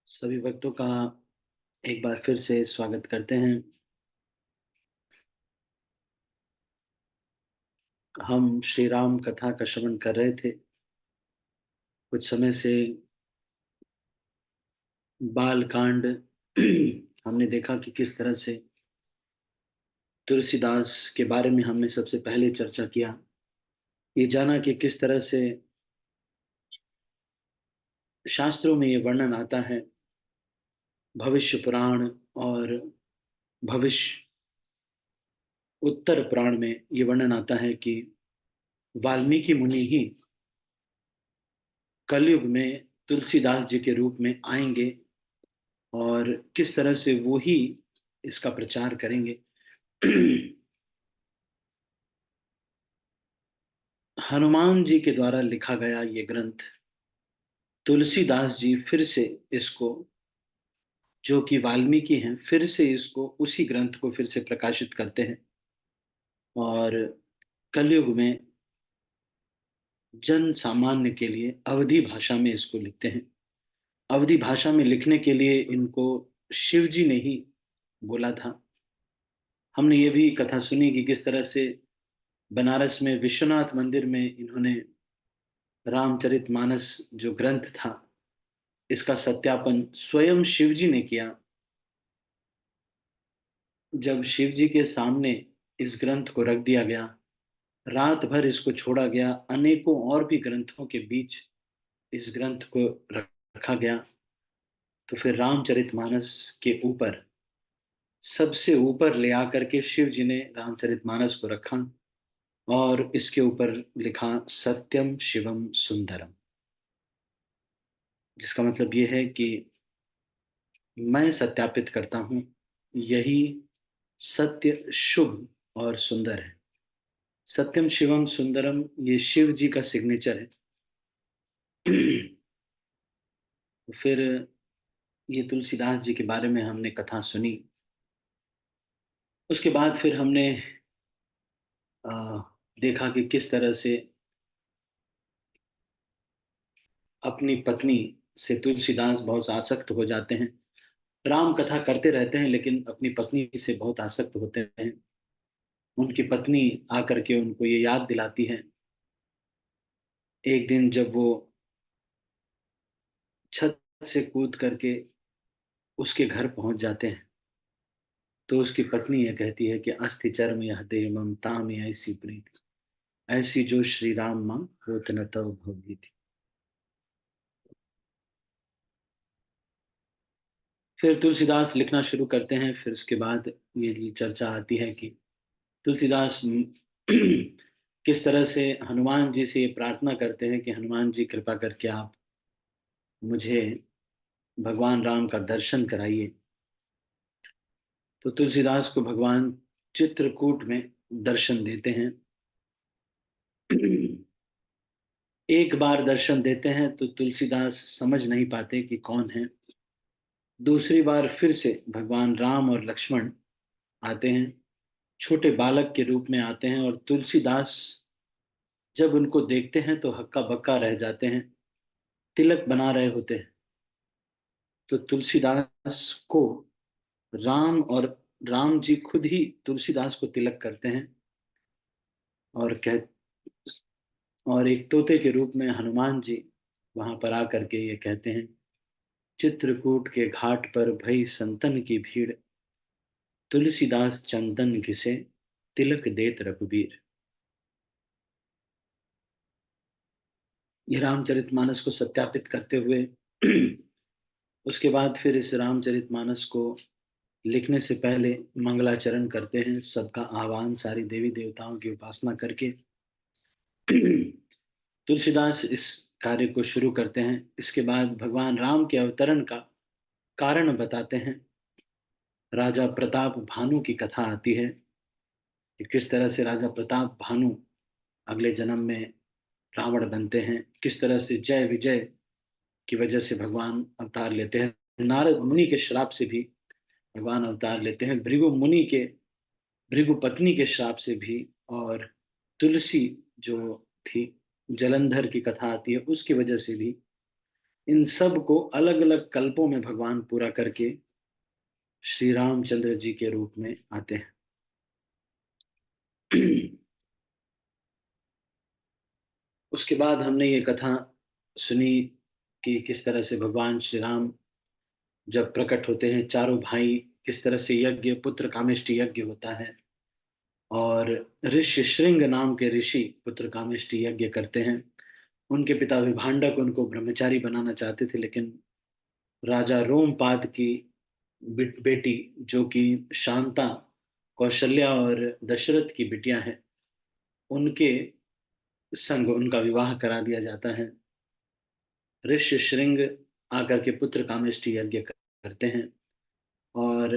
सभी भक्तों का एक बार फिर से स्वागत करते हैं। हम श्री राम कथा का श्रवण कर रहे थे। कुछ समय से बाल कांड हमने देखा कि किस तरह से तुलसीदास के बारे में हमने सबसे पहले चर्चा किया। ये जाना कि किस तरह से शास्त्रों में ये वर्णन आता है, भविष्य पुराण और भविष्य उत्तर पुराण में ये वर्णन आता है कि वाल्मीकि मुनि ही कलयुग में तुलसीदास जी के रूप में आएंगे और किस तरह से वो ही इसका प्रचार करेंगे। हनुमान जी के द्वारा लिखा गया ये ग्रंथ तुलसीदास जी फिर से इसको, जो कि वाल्मीकि हैं, फिर से इसको उसी ग्रंथ को फिर से प्रकाशित करते हैं और कलयुग में जन सामान्य के लिए अवधी भाषा में इसको लिखते हैं। अवधी भाषा में लिखने के लिए इनको शिव जी ने ही बोला था। हमने ये भी कथा सुनी कि किस तरह से बनारस में विश्वनाथ मंदिर में इन्होंने रामचरितमानस जो ग्रंथ था, इसका सत्यापन स्वयं शिव जी ने किया। जब शिव जी के सामने इस ग्रंथ को रख दिया गया, रात भर इसको छोड़ा गया, अनेकों और भी ग्रंथों के बीच इस ग्रंथ को रखा गया, तो फिर रामचरितमानस के ऊपर, सबसे ऊपर ले आकर के शिव जी ने रामचरितमानस को रखा और इसके ऊपर लिखा सत्यम शिवम सुंदरम। जिसका मतलब ये है कि मैं सत्यापित करता हूँ, यही सत्य, शुभ और सुंदर है। सत्यम शिवम सुंदरम ये शिव जी का सिग्नेचर है। फिर ये तुलसीदास जी के बारे में हमने कथा सुनी। उसके बाद फिर हमने अ, देखा कि किस तरह से अपनी पत्नी से तुलसीदास बहुत आसक्त हो जाते हैं। राम कथा करते रहते हैं लेकिन अपनी पत्नी से बहुत आसक्त होते हैं। उनकी पत्नी आकर के उनको ये याद दिलाती है। एक दिन जब वो छत से कूद करके उसके घर पहुंच जाते हैं, तो उसकी पत्नी ये कहती है कि अस्थि चर्म यह देह ममता में ऐसी प्रीति, ऐसी जो श्री राम माँ होत न तव भोगी थी। फिर तुलसीदास लिखना शुरू करते हैं। फिर उसके बाद ये चर्चा आती है कि तुलसीदास किस तरह से हनुमान जी से ये प्रार्थना करते हैं कि हनुमान जी कृपा करके आप मुझे भगवान राम का दर्शन कराइए। तो तुलसीदास को भगवान चित्रकूट में दर्शन देते हैं। एक बार दर्शन देते हैं तो तुलसीदास समझ नहीं पाते कि कौन है। दूसरी बार फिर से भगवान राम और लक्ष्मण आते हैं, छोटे बालक के रूप में आते हैं, और तुलसीदास जब उनको देखते हैं तो हक्का बक्का रह जाते हैं, तिलक बना रहे होते हैं। तो तुलसीदास को और राम जी खुद ही तुलसीदास को तिलक करते हैं और कह और एक तोते के रूप में हनुमान जी वहां पर आकर के ये कहते हैं, चित्रकूट के घाट पर भई संतन की भीड़, तुलसीदास चंदन घिसे, तिलक देत रघुबीर। ये रामचरितमानस को सत्यापित करते हुए उसके बाद फिर इस रामचरितमानस को लिखने से पहले मंगलाचरण करते हैं, सबका आह्वान, सारी देवी देवताओं की उपासना करके तुलसीदास इस कार्य को शुरू करते हैं। इसके बाद भगवान राम के अवतरण का कारण बताते हैं। राजा प्रताप भानु की कथा आती है कि किस तरह से राजा प्रताप भानु अगले जन्म में रावण बनते हैं, किस तरह से जय विजय की वजह से भगवान अवतार लेते हैं। नारद मुनि के श्राप से भी भगवान अवतार लेते हैं, भृगु पत्नी के श्राप से भी, और तुलसी जो थी, जलंधर की कथा आती है, उसकी वजह से भी इन सब को अलग अलग कल्पों में भगवान पूरा करके श्री रामचंद्र जी के रूप में आते हैं। उसके बाद हमने ये कथा सुनी कि किस तरह से भगवान श्री राम जब प्रकट होते हैं, चारों भाई किस तरह से यज्ञ, पुत्र कामेष्टि यज्ञ होता है, और ऋषि श्रृंग नाम के ऋषि पुत्र कामेष्टि यज्ञ करते हैं। उनके पिता विभांडक उनको ब्रह्मचारी बनाना चाहते थे, लेकिन राजा रोमपाद की बेटी, जो कि शांता, कौशल्या और दशरथ की बिटिया है, उनके संग उनका विवाह करा दिया जाता है। ऋषि श्रृंग आकर के पुत्र कामेष्टि यज्ञ करते हैं, और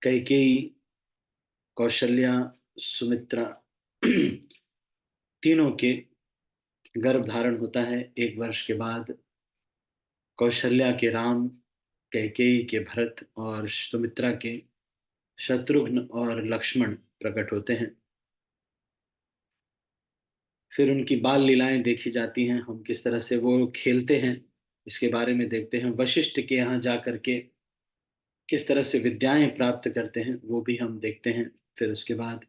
कैकेयी, कौशल्या, सुमित्रा तीनों के गर्भ धारण होता है। 1 वर्ष के बाद कौशल्या के राम, कैकेयी के भरत और सुमित्रा के शत्रुघ्न और लक्ष्मण प्रकट होते हैं। फिर उनकी बाल लीलाएं देखी जाती हैं, हम किस तरह से वो खेलते हैं इसके बारे में देखते हैं। वशिष्ठ के यहाँ जा करके किस तरह से विद्याएं प्राप्त करते हैं वो भी हम देखते हैं। फिर उसके बाद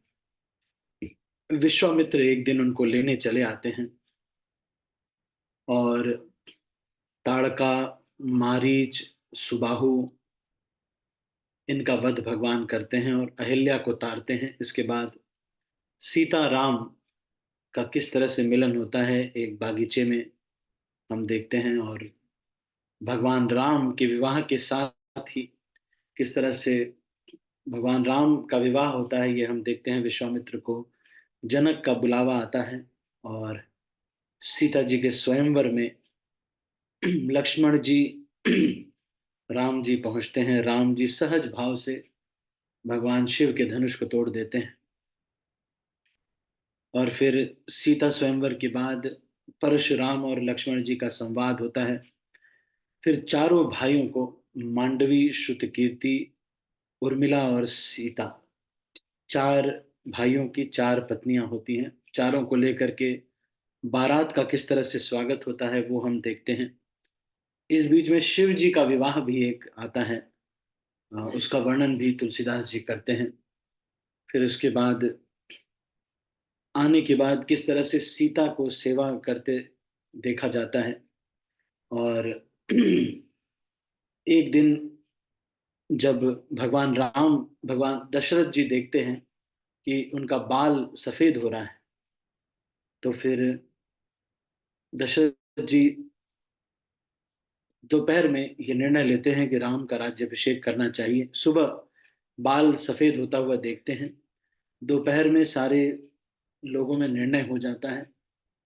विश्वामित्र एक दिन उनको लेने चले आते हैं, और ताड़का, मारीच, सुबाहु, इनका वध भगवान करते हैं और अहिल्या को तारते हैं। इसके बाद सीता राम का किस तरह से मिलन होता है एक बागीचे में, हम देखते हैं। और भगवान राम के विवाह के साथ ही किस तरह से भगवान राम का विवाह होता है, ये हम देखते हैं। विश्वामित्र को जनक का बुलावा आता है, और सीता जी के स्वयंवर में लक्ष्मण जी राम जी पहुंचते हैं। राम जी सहज भाव से भगवान शिव के धनुष को तोड़ देते हैं। और फिर सीता स्वयंवर के बाद परशुराम और लक्ष्मण जी का संवाद होता है। फिर चारों भाइयों को, मांडवी, श्रुतकीर्ति, उर्मिला और सीता, 4 भाइयों की 4 पत्नियां होती हैं। चारों को लेकर के बारात का किस तरह से स्वागत होता है वो हम देखते हैं। इस बीच में शिव जी का विवाह भी एक आता है, उसका वर्णन भी तुलसीदास जी करते हैं। फिर उसके बाद आने के बाद किस तरह से सीता को सेवा करते देखा जाता है। और एक दिन जब भगवान दशरथ जी देखते हैं कि उनका बाल सफेद हो रहा है, तो फिर दशरथ जी दोपहर में ये निर्णय लेते हैं कि राम का राज्याभिषेक करना चाहिए। सुबह बाल सफेद होता हुआ देखते हैं, दोपहर में सारे लोगों में निर्णय हो जाता है,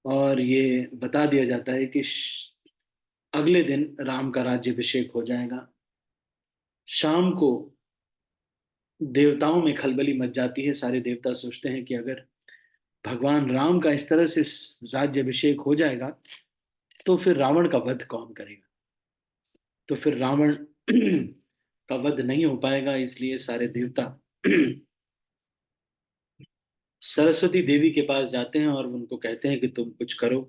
और ये बता दिया जाता है कि अगले दिन राम का राज्याभिषेक हो जाएगा। शाम को देवताओं में खलबली मच जाती है। सारे देवता सोचते हैं कि अगर भगवान राम का इस तरह से राज्याभिषेक हो जाएगा, तो फिर रावण का वध कौन करेगा। तो फिर रावण का वध नहीं हो पाएगा, इसलिए सारे देवता सरस्वती देवी के पास जाते हैं और उनको कहते हैं कि तुम कुछ करो।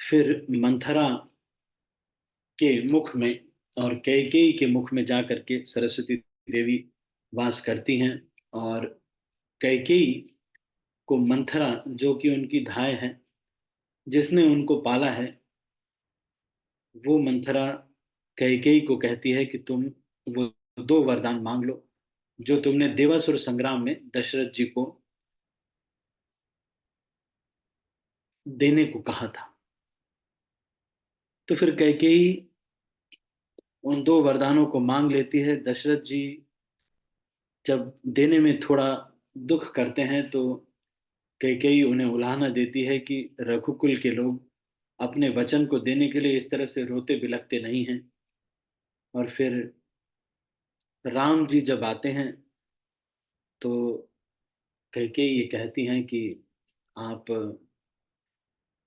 फिर मंथरा के मुख में और कैकेयी के मुख में जा करके सरस्वती देवी वास करती हैं, और कैकेयी को मंथरा, जो कि उनकी धाय है, जिसने उनको पाला है, वो मंथरा कैकेयी को कहती है कि तुम वो 2 वरदान मांग लो जो तुमने देवासुर संग्राम में दशरथ जी को देने को कहा था। तो फिर कैकेयी उन 2 वरदानों को मांग लेती है। दशरथ जी जब देने में थोड़ा दुख करते हैं, तो कैकेयी उन्हें उलाहना देती है कि रघुकुल के लोग अपने वचन को देने के लिए इस तरह से रोते बिलखते नहीं हैं। और फिर राम जी जब आते हैं, तो कैकेयी ये कहती हैं कि आप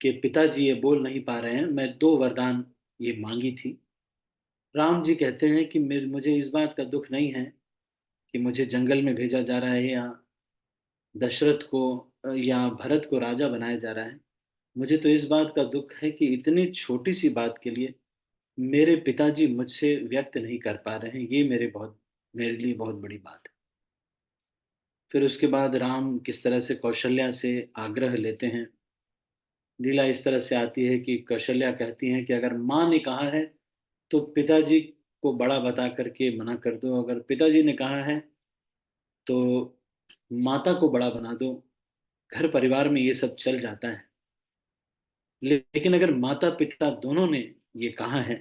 के पिताजी ये बोल नहीं पा रहे हैं, मैं 2 वरदान ये मांगी थी। राम जी कहते हैं कि मुझे इस बात का दुख नहीं है कि मुझे जंगल में भेजा जा रहा है, या दशरथ को या भरत को राजा बनाया जा रहा है। मुझे तो इस बात का दुख है कि इतनी छोटी सी बात के लिए मेरे पिताजी मुझसे व्यक्त नहीं कर पा रहे हैं, ये मेरे लिए बहुत बड़ी बात है। फिर उसके बाद राम किस तरह से कौशल्या से आग्रह लेते हैं। लीला इस तरह से आती है कि कौशल्या कहती हैं कि अगर माँ ने कहा है तो पिताजी को बड़ा बता करके मना कर दो, अगर पिताजी ने कहा है तो माता को बड़ा बना दो। घर परिवार में ये सब चल जाता है। लेकिन अगर माता पिता दोनों ने ये कहा है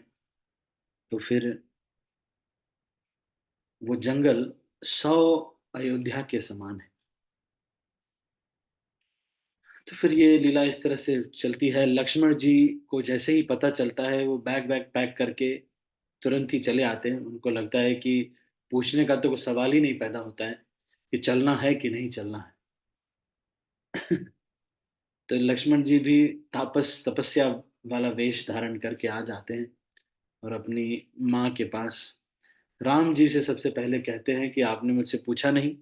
तो फिर वो जंगल 100 अयोध्या के समान है। तो फिर ये लीला इस तरह से चलती है। लक्ष्मण जी को जैसे ही पता चलता है वो बैग वैग पैक करके तुरंत ही चले आते हैं। उनको लगता है कि पूछने का तो कोई सवाल ही नहीं पैदा होता है कि चलना है कि नहीं चलना है। तो लक्ष्मण जी भी तापस तपस्या वाला वेश धारण करके आ जाते हैं और अपनी माँ के पास राम जी से सबसे पहले कहते हैं कि आपने मुझसे पूछा नहीं।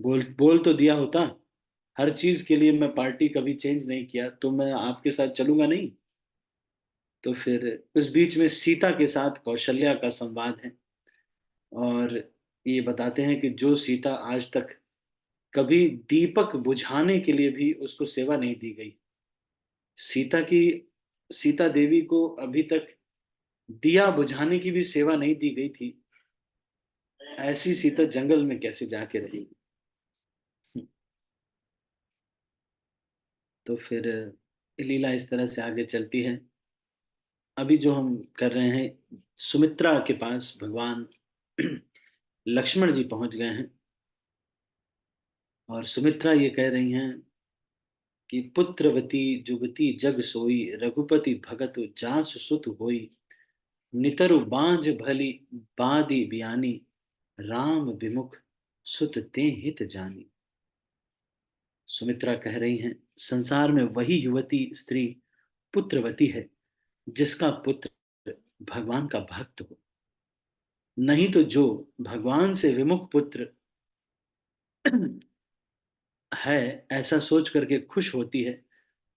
बोल बोल तो दिया होता। हर चीज के लिए मैं पार्टी कभी चेंज नहीं किया, तो मैं आपके साथ चलूंगा नहीं। तो फिर उस बीच में सीता के साथ कौशल्या का संवाद है और ये बताते हैं कि जो सीता आज तक कभी दीपक बुझाने के लिए भी उसको सेवा नहीं दी गई, सीता की सीता देवी को अभी तक दिया बुझाने की भी सेवा नहीं दी गई थी, ऐसी सीता जंगल में कैसे जाके रहेगी। तो फिर लीला इस तरह से आगे चलती है। अभी जो हम कर रहे हैं, सुमित्रा के पास भगवान लक्ष्मण जी पहुंच गए हैं और सुमित्रा ये कह रही हैं कि पुत्रवती जुगति जग सोई, रघुपति भगत जासु सुत होई, नितरु बांझ भली बादी बियानी, राम विमुख सुत ते हित जानी। सुमित्रा कह रही हैं संसार में वही युवती स्त्री पुत्रवती है जिसका पुत्र भगवान का भक्त हो। नहीं तो जो भगवान से विमुख पुत्र है ऐसा सोच करके खुश होती है,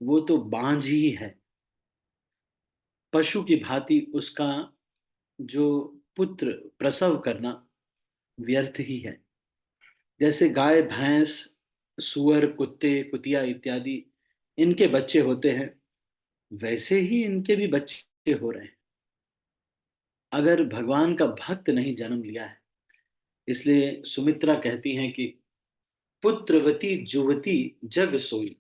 वो तो बांझ ही है। पशु की भांति उसका जो पुत्र प्रसव करना व्यर्थ ही है। जैसे गाय भैंस सुअर कुत्ते कुतिया इत्यादि इनके बच्चे होते हैं, वैसे ही इनके भी बच्चे हो रहे हैं। अगर भगवान का भक्त नहीं जन्म लिया है, इसलिए सुमित्रा कहती हैं कि पुत्रवती जुवती जग सोई,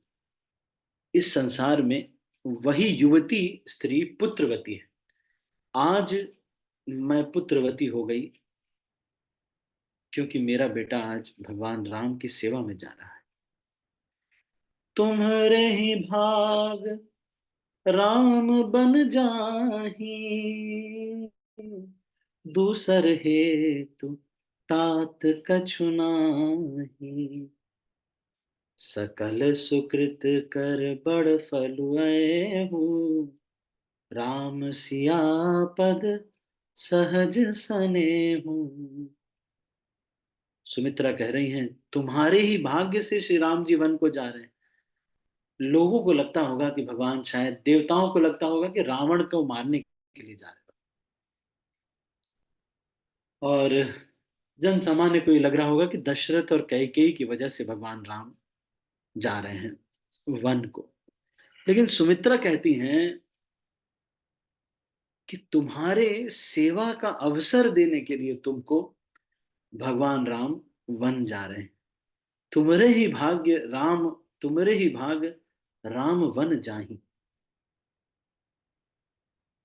इस संसार में वही युवती स्त्री पुत्रवती है। आज मैं पुत्रवती हो गई क्योंकि मेरा बेटा आज भगवान राम की सेवा में जा रहा है। तुम्हारे ही भाग राम बन जाही, दूसर हेतु तात कछु नाही, सकल सुकृत कर बड़ फल हूँ, राम सिया पद सहज सने हूँ। सुमित्रा कह रही हैं तुम्हारे ही भाग्य से श्री राम जी वन को जा रहे हैं। लोगों को लगता होगा कि भगवान, शायद देवताओं को लगता होगा कि रावण को मारने के लिए जा रहे हैं, और जन सामान्य को ये लग रहा होगा कि दशरथ और कैकेयी की वजह से भगवान राम जा रहे हैं वन को। लेकिन सुमित्रा कहती हैं कि तुम्हारे सेवा का अवसर देने के लिए तुमको भगवान राम वन जा रहे हैं। तुम्हारे ही भाग्य राम, तुम्हारे ही भाग राम वन जाहि,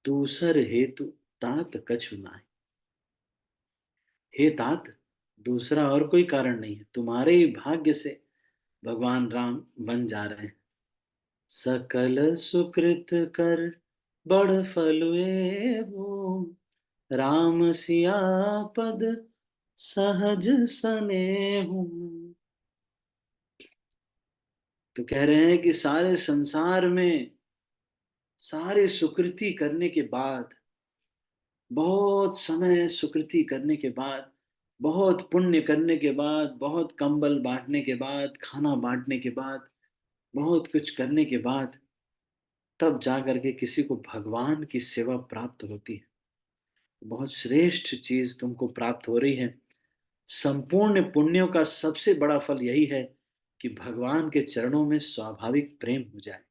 दूसर हेतु तात कछु नाहि। हे तात, दूसरा और कोई कारण नहीं है, तुम्हारे ही भाग्य से भगवान राम वन जा रहे हैं। सकल सुकृत कर बड़ फलुए हो, राम सिया पद सहज सने हूँ। तो कह रहे हैं कि सारे संसार में सारे सुकृति करने के बाद, बहुत समय सुकृति करने के बाद, बहुत पुण्य करने के बाद, बहुत कंबल बांटने के बाद, खाना बांटने के बाद, बहुत कुछ करने के बाद तब जा करके किसी को भगवान की सेवा प्राप्त होती है। बहुत श्रेष्ठ चीज तुमको प्राप्त हो रही है। संपूर्ण पुण्यों का सबसे बड़ा फल यही है कि भगवान के चरणों में स्वाभाविक प्रेम हो जाए।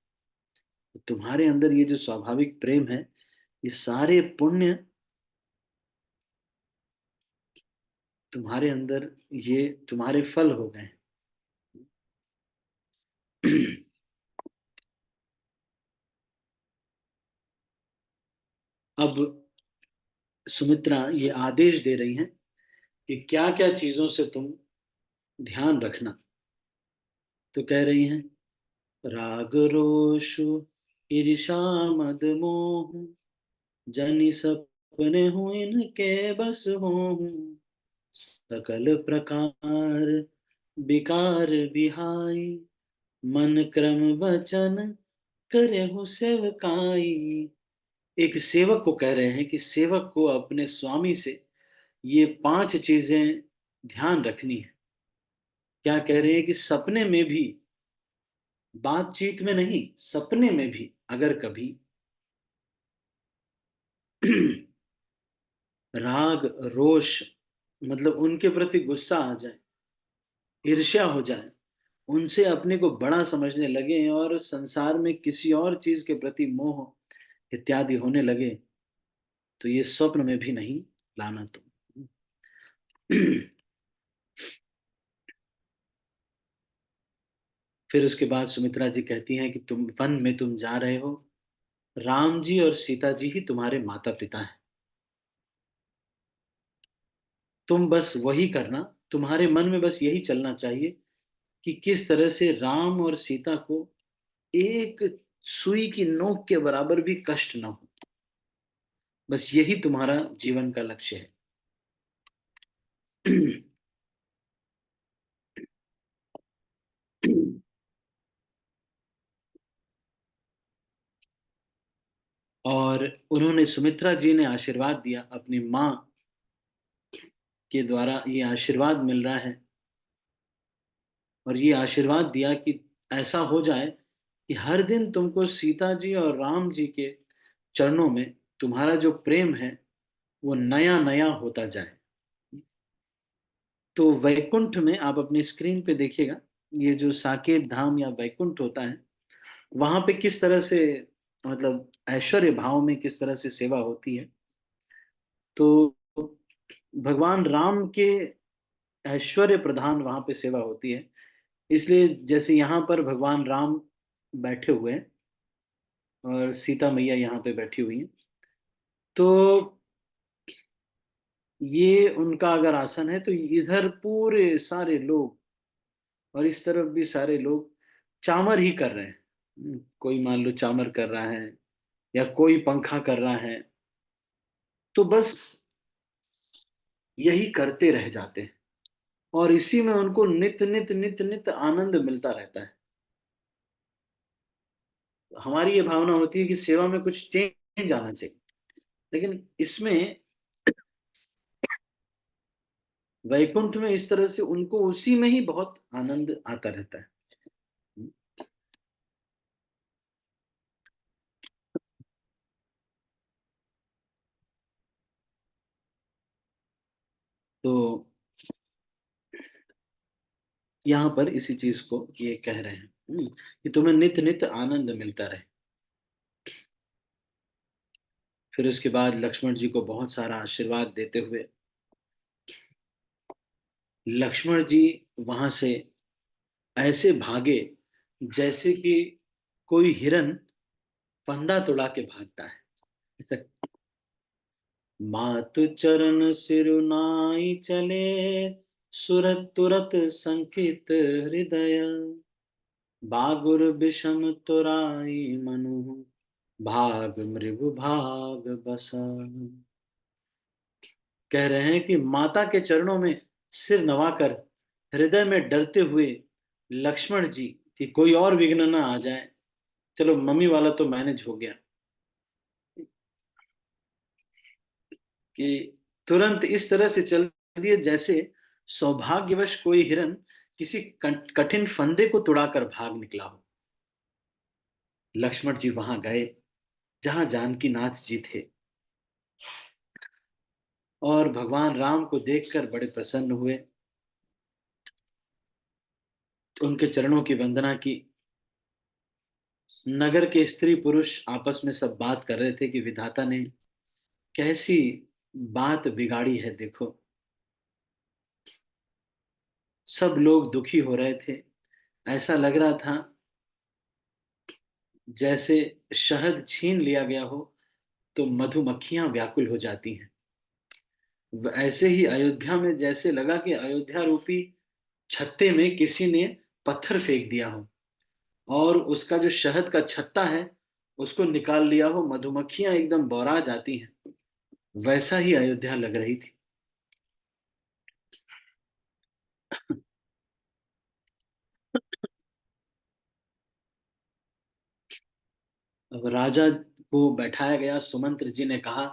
तो तुम्हारे अंदर ये जो स्वाभाविक प्रेम है, ये सारे पुण्य तुम्हारे अंदर, ये तुम्हारे फल हो गए। अब सुमित्रा ये आदेश दे रही हैं कि क्या क्या चीजों से तुम ध्यान रखना। तो कह रही हैं, राग रोष ईर्षा मद मोह, जनि सपने हो इनके बस हो, सकल प्रकार विकार बिहाई, मन क्रम वचन करे हो सेवकाई। एक सेवक को कह रहे हैं कि सेवक को अपने स्वामी से ये 5 चीजें ध्यान रखनी है। क्या कह रहे हैं कि सपने में भी, बातचीत में नहीं, सपने में भी अगर कभी राग रोष, मतलब उनके प्रति गुस्सा आ जाए, ईर्ष्या हो जाए, उनसे अपने को बड़ा समझने लगे और संसार में किसी और चीज के प्रति मोह इत्यादि होने लगे, तो ये स्वप्न में भी नहीं लाना तुम। फिर उसके बाद सुमित्रा जी कहती हैं कि तुम वन में तुम जा रहे हो, राम जी और सीता जी ही तुम्हारे माता पिता हैं। तुम बस वही करना, तुम्हारे मन में बस यही चलना चाहिए कि किस तरह से राम और सीता को एक सुई की नोक के बराबर भी कष्ट ना हो। बस यही तुम्हारा जीवन का लक्ष्य है। और उन्होंने, सुमित्रा जी ने आशीर्वाद दिया, अपनी माँ के द्वारा ये आशीर्वाद मिल रहा है। और ये आशीर्वाद दिया कि ऐसा हो जाए कि हर दिन तुमको सीता जी और राम जी के चरणों में तुम्हारा जो प्रेम है वो नया नया होता जाए। तो वैकुंठ में आप अपनी स्क्रीन पे देखिएगा, ये जो साकेत धाम या वैकुंठ होता है, वहां पे किस तरह से, मतलब ऐश्वर्य भाव में किस तरह से सेवा होती है। तो भगवान राम के ऐश्वर्य प्रधान वहां पे सेवा होती है। इसलिए जैसे यहाँ पर भगवान राम बैठे हुए हैं और सीता मैया यहाँ पे बैठी हुई हैं, तो ये उनका अगर आसन है, तो इधर पूरे सारे लोग और इस तरफ भी सारे लोग चामर ही कर रहे हैं। कोई मान लो चामर कर रहा है या कोई पंखा कर रहा है, तो बस यही करते रह जाते हैं और इसी में उनको नित नित नित नित आनंद मिलता रहता है। हमारी ये भावना होती है कि सेवा में कुछ चेंज आना चाहिए, लेकिन इसमें वैकुंठ में इस तरह से उनको उसी में ही बहुत आनंद आता रहता है। तो यहाँ पर इसी चीज को ये कह रहे हैं, कि तुम्हें नित नित आनंद मिलता रहे। फिर उसके बाद लक्ष्मण जी को बहुत सारा आशीर्वाद देते हुए लक्ष्मण जी वहां से ऐसे भागे जैसे कि कोई हिरन फंदा तोड़ा के भागता है। मातु चरण सिरुनाई चले, सुरत तुरत संकित हृदय, बागुर विषम तुराई मनु, भाग मृग भाग बसा। कह रहे हैं कि माता के चरणों में सिर नवाकर हृदय में डरते हुए लक्ष्मण जी कि कोई और विघ्न ना आ जाए, चलो मम्मी वाला तो मैनेज हो गया, कि तुरंत इस तरह से चल दिए जैसे सौभाग्यवश कोई हिरन किसी कठिन फंदे को तुड़ाकर भाग निकला हो। लक्ष्मण जी वहां गए जहां जानकी नाथ जी थे और भगवान राम को देखकर बड़े प्रसन्न हुए। उनके चरणों की वंदना की। नगर के स्त्री पुरुष आपस में सब बात कर रहे थे कि विधाता ने कैसी बात बिगाड़ी है देखो। सब लोग दुखी हो रहे थे। ऐसा लग रहा था जैसे शहद छीन लिया गया हो तो मधुमक्खियां व्याकुल हो जाती हैं। ऐसे ही अयोध्या में जैसे लगा कि अयोध्या रूपी छत्ते में किसी ने पत्थर फेंक दिया हो और उसका जो शहद का छत्ता है उसको निकाल लिया हो, मधुमक्खियां एकदम बौरा जाती हैं। वैसा ही अयोध्या लग रही थी। अब राजा को बैठाया गया। सुमंत्र जी ने कहा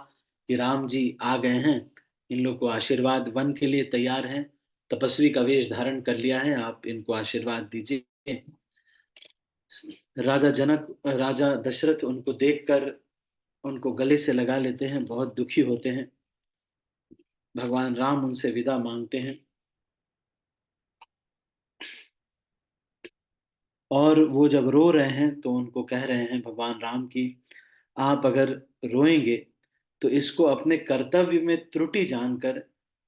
कि राम जी आ गए हैं, इन लोग को आशीर्वाद, वन के लिए तैयार हैं, तपस्वी का वेश धारण कर लिया है, आप इनको आशीर्वाद दीजिए। राजा दशरथ उनको देखकर उनको गले से लगा लेते हैं, बहुत दुखी होते हैं। भगवान राम उनसे विदा मांगते हैं और वो जब रो रहे हैं तो उनको कह रहे हैं भगवान राम की, आप अगर रोएंगे तो इसको अपने कर्तव्य में त्रुटि जानकर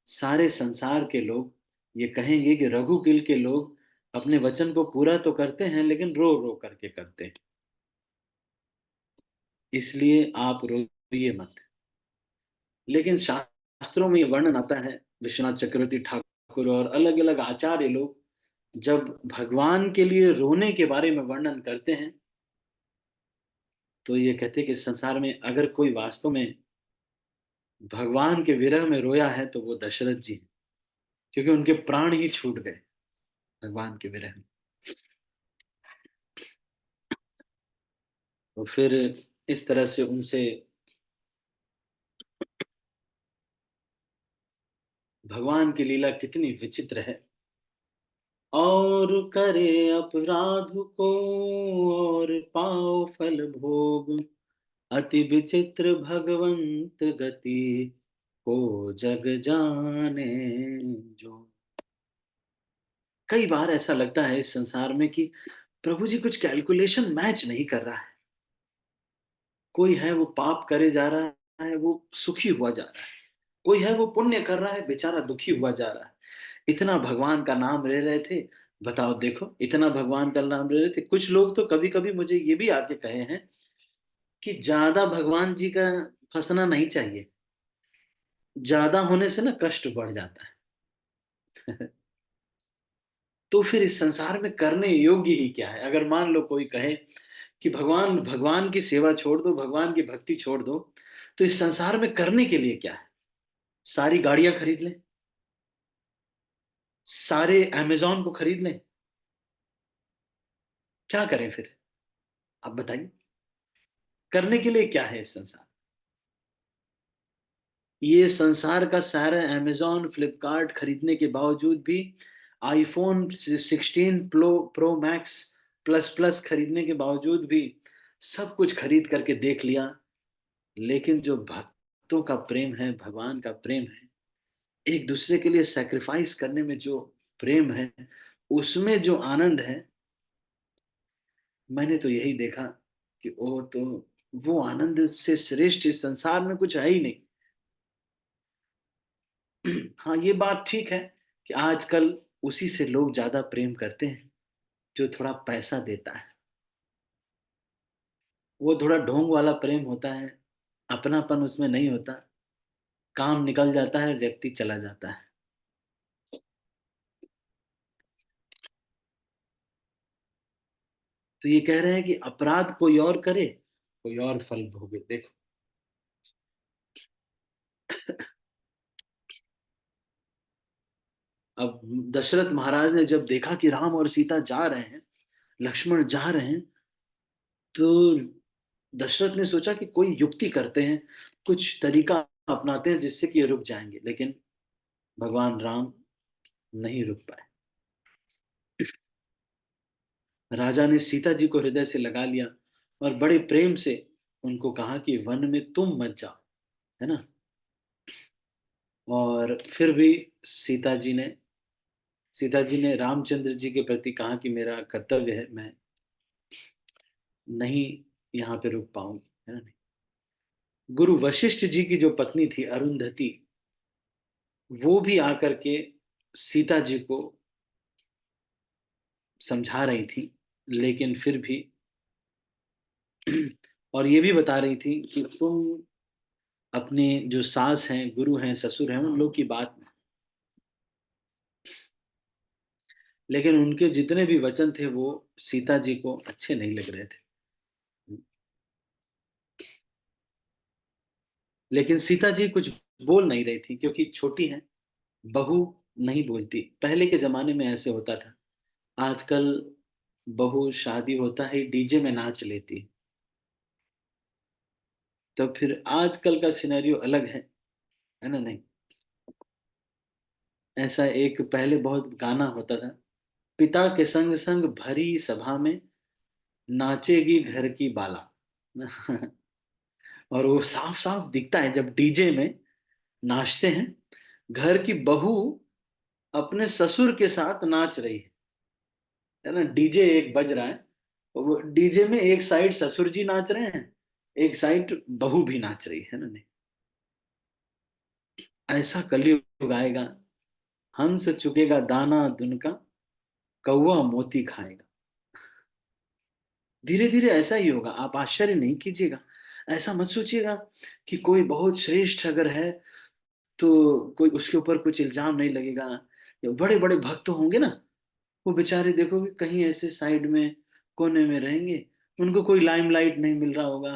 सारे संसार के लोग ये कहेंगे कि रघुकुल के लोग अपने वचन को पूरा तो करते हैं लेकिन रो रो करके करते हैं, इसलिए आप रोइए मत। लेकिन शास्त्रों में ये वर्णन आता है, विश्वनाथ चक्रवर्ती ठाकुर और अलग अलग आचार्य लोग जब भगवान के लिए रोने के बारे में वर्णन करते हैं तो ये कहते हैं कि संसार में अगर कोई वास्तव में भगवान के विरह में रोया है तो वो दशरथ जी हैं, क्योंकि उनके प्राण ही छूट गए भगवान के विरह में। तो फिर इस तरह से उनसे भगवान की लीला कितनी विचित्र है। और करे अपराध को और पाओ फल भोग, अति विचित्र भगवंत गति को जग जाने जो। कई बार ऐसा लगता है इस संसार में कि प्रभु जी कुछ कैलकुलेशन मैच नहीं कर रहा है। कोई है वो पाप करे जा रहा है, वो सुखी हुआ जा रहा है। कोई है वो पुण्य कर रहा है, बेचारा दुखी हुआ जा रहा है। इतना भगवान का नाम ले रहे थे, बताओ देखो, इतना भगवान का नाम ले रहे थे। कुछ लोग तो कभी कभी मुझे ये भी आके कहे हैं कि ज्यादा भगवान जी का फंसना नहीं चाहिए, ज्यादा होने से ना कष्ट बढ़ जाता है। तो फिर इस संसार में करने योग्य ही क्या है? अगर मान लो कोई कहे कि भगवान भगवान की सेवा छोड़ दो, भगवान की भक्ति छोड़ दो, तो इस संसार में करने के लिए क्या है? सारी गाड़ियां खरीद लें, सारे अमेजोन को खरीद लें, क्या करें फिर? आप बताइए, करने के लिए क्या है इस संसार? ये संसार का सारा अमेजोन फ्लिपकार्ट खरीदने के बावजूद भी, iPhone 16 pro max plus plus खरीदने के बावजूद भी, सब कुछ खरीद करके देख लिया, लेकिन जो भक्तों का प्रेम है, भगवान का प्रेम है, एक दूसरे के लिए सैक्रिफाइस करने में जो प्रेम है, उसमें जो आनंद है, मैंने तो यही देखा कि वो आनंद से श्रेष्ठ इस संसार में कुछ है ही नहीं। हाँ, ये बात ठीक है कि आजकल उसी से लोग ज्यादा प्रेम करते हैं जो थोड़ा पैसा देता है। वो थोड़ा ढोंग वाला प्रेम होता है, अपनापन उसमें नहीं होता, काम निकल जाता है, व्यक्ति चला जाता है। तो ये कह रहे हैं कि अपराध कोई और करे, कोई और फल भोगे। देखो, अब दशरथ महाराज ने जब देखा कि राम और सीता जा रहे हैं, लक्ष्मण जा रहे हैं, तो दशरथ ने सोचा कि कोई युक्ति करते हैं, कुछ तरीका अपनाते हैं जिससे कि ये रुक जाएंगे, लेकिन भगवान राम नहीं रुक पाए। राजा ने सीता जी को हृदय से लगा लिया और बड़े प्रेम से उनको कहा कि वन में तुम मत जाओ, है ना। और फिर भी सीता जी ने सीता जी ने रामचंद्र जी के प्रति कहा कि मेरा कर्तव्य है, मैं नहीं यहाँ पे रुक पाऊंगी, है ना। गुरु वशिष्ठ जी की जो पत्नी थी अरुंधति, वो भी आकर के सीता जी को समझा रही थी, लेकिन फिर भी और ये भी बता रही थी कि तुम अपने जो सास हैं, गुरु हैं, ससुर हैं, उन लोग की बात में। लेकिन उनके जितने भी वचन थे वो सीता जी को अच्छे नहीं लग रहे थे। लेकिन सीता जी कुछ बोल नहीं रही थी क्योंकि छोटी है, बहू नहीं बोलती। पहले के जमाने में ऐसे होता था। आजकल बहू शादी होता है डीजे में नाच लेती है। तो फिर आजकल का सिनेरियो अलग है ना, नहीं। ऐसा एक पहले बहुत गाना होता था, पिता के संग संग भरी सभा में नाचेगी घर की बाला। और वो साफ साफ दिखता है जब डीजे में नाचते हैं, घर की बहू अपने ससुर के साथ नाच रही है ना। डीजे एक बज रहा है, और वो डीजे में एक साइड ससुर जी नाच रहे हैं, एक साइड बहू भी नाच रही है ना, नहीं। ऐसा कलयुग आएगा, हंस चुकेगा दाना दुनका, कौवा मोती खाएगा। धीरे धीरे ऐसा ही होगा, आप आश्चर्य नहीं कीजिएगा। ऐसा मत सोचिएगा कि कोई बहुत श्रेष्ठ अगर है तो कोई उसके ऊपर कुछ इल्जाम नहीं लगेगा। या बड़े बड़े भक्त होंगे ना, वो बेचारे देखोगे कहीं ऐसे साइड में कोने में रहेंगे, उनको कोई लाइमलाइट नहीं मिल रहा होगा।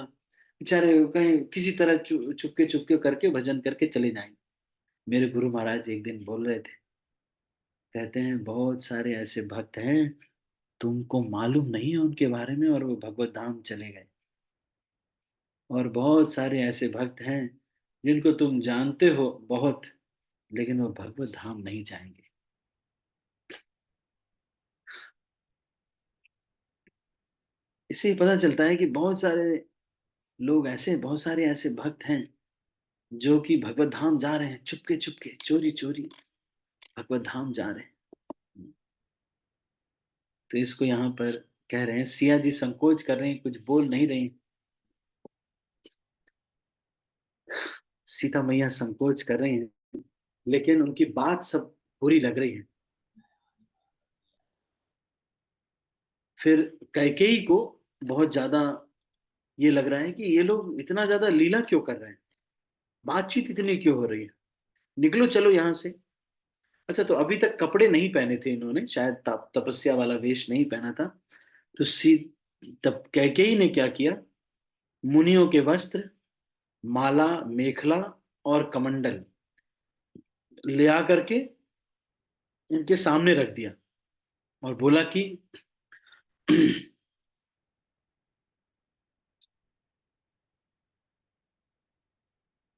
बेचारे कहीं किसी तरह चुपके चुपके करके भजन करके चले जाएंगे। मेरे गुरु महाराज एक दिन बोल रहे थे, कहते हैं बहुत सारे ऐसे भक्त हैं, तुमको मालूम नहीं है उनके बारे में, और वो भगवत धाम चले गए। और बहुत सारे ऐसे भक्त हैं जिनको तुम जानते हो बहुत, लेकिन वो भगवत धाम नहीं जाएंगे। इससे ही पता चलता है कि बहुत सारे लोग ऐसे, बहुत सारे ऐसे भक्त हैं जो कि भगवत धाम जा रहे हैं, चुपके चुपके चोरी चोरी भगवत धाम जा रहे हैं। तो इसको यहाँ पर कह रहे हैं, सिया जी संकोच कर रहे हैं, कुछ बोल नहीं रही। सीता मैया संकोच कर रही हैं, लेकिन उनकी बात सब बुरी लग रही है। फिर कैकेयी को बहुत ज्यादा ये लग रहा है कि ये लोग इतना ज्यादा लीला क्यों कर रहे हैं, बातचीत इतनी क्यों हो रही है, निकलो चलो यहाँ से। अच्छा, तो अभी तक कपड़े नहीं पहने थे इन्होंने, शायद तपस्या वाला वेश नहीं पहना था। तो तब कैकेयी ने क्या किया, मुनियों के वस्त्र, माला, मेखला और कमंडल ले आ करके इनके सामने रख दिया, और बोला कि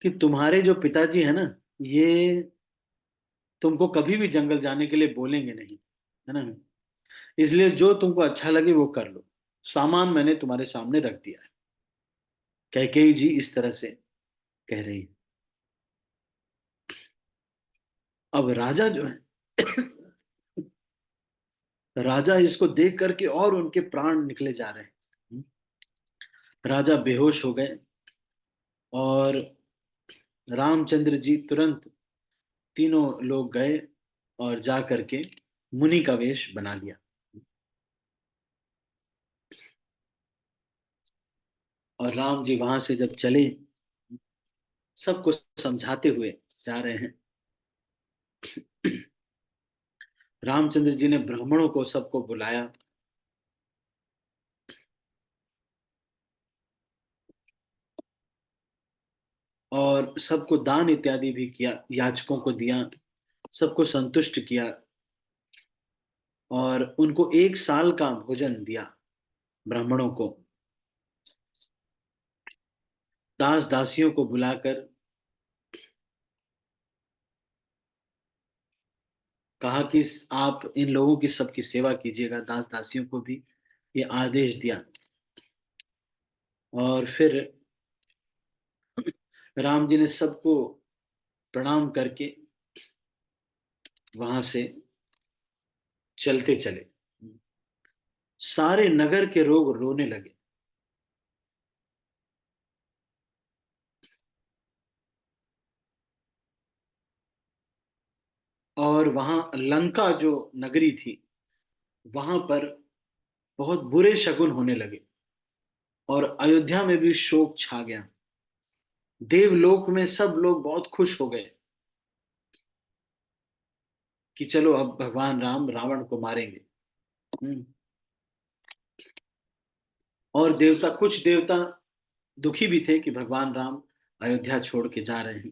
कि तुम्हारे जो पिताजी है ना, ये तुमको कभी भी जंगल जाने के लिए बोलेंगे नहीं, है ना। इसलिए जो तुमको अच्छा लगे वो कर लो, सामान मैंने तुम्हारे सामने रख दिया है। कैकेयी जी इस तरह से कह रही है। अब राजा जो है राजा इसको देख करके और उनके प्राण निकले जा रहे हैं। राजा बेहोश हो गए, और रामचंद्र जी तुरंत, तीनों लोग गए और जा करके मुनि का वेश बना लिया। और राम जी वहां से जब चले, सबको समझाते हुए जा रहे हैं, रामचंद्र जी ने ब्राह्मणों को सबको बुलाया, और सबको दान इत्यादि भी किया, याचकों को दिया, सबको संतुष्ट किया, और उनको 1 साल का भोजन दिया ब्राह्मणों को। दास दासियों को बुलाकर कहा कि आप इन लोगों की सबकी सेवा कीजिएगा, दास दासियों को भी ये आदेश दिया। और फिर राम जी ने सबको प्रणाम करके वहां से चलते चले। सारे नगर के लोग रोने लगे। और वहां लंका जो नगरी थी, वहां पर बहुत बुरे शगुन होने लगे और अयोध्या में भी शोक छा गया। देवलोक में सब लोग बहुत खुश हो गए कि चलो अब भगवान राम रावण को मारेंगे। हम्म। और कुछ देवता दुखी भी थे कि भगवान राम अयोध्या छोड़ के जा रहे हैं।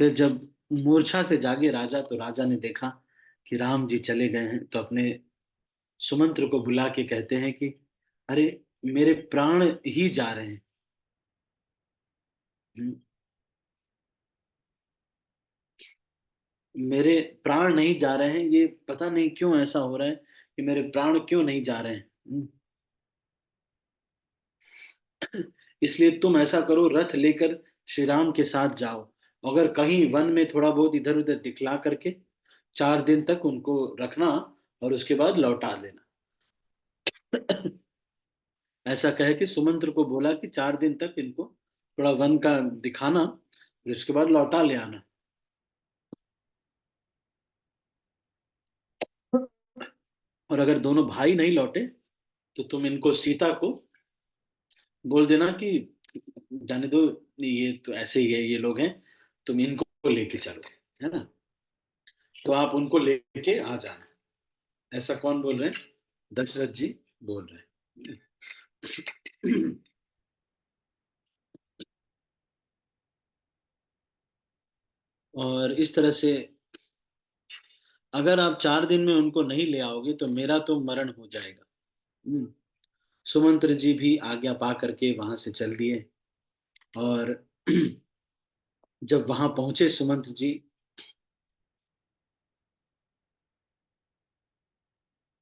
फिर जब मूर्छा से जागे राजा, तो राजा ने देखा कि राम जी चले गए हैं, तो अपने सुमंत्र को बुला के कहते हैं कि अरे, मेरे प्राण ही जा रहे हैं। हम्म, मेरे प्राण नहीं जा रहे हैं, ये पता नहीं क्यों ऐसा हो रहा है कि मेरे प्राण क्यों नहीं जा रहे हैं। इसलिए तुम ऐसा करो, रथ लेकर श्री राम के साथ जाओ। अगर कहीं वन में थोड़ा बहुत इधर उधर दिखला करके 4 दिन तक उनको रखना, और उसके बाद लौटा देना। ऐसा कहे कि सुमंत्र को बोला कि 4 दिन तक इनको थोड़ा वन का दिखाना, और उसके बाद लौटा ले आना। और अगर दोनों भाई नहीं लौटे, तो तुम इनको सीता को बोल देना कि जाने दो, ये तो ऐसे ही है, ये लोग हैं, तुम इनको लेके चलो, है ना। तो आप उनको लेके आ जाना। ऐसा कौन बोल रहे हैं? दशरथ जी बोल रहे हैं। और इस तरह से अगर आप 4 दिन में उनको नहीं ले आओगे तो मेरा तो मरण हो जाएगा। हम्म। सुमंत्र जी भी आज्ञा पा करके वहां से चल दिए। और जब वहां पहुंचे सुमंत्र जी,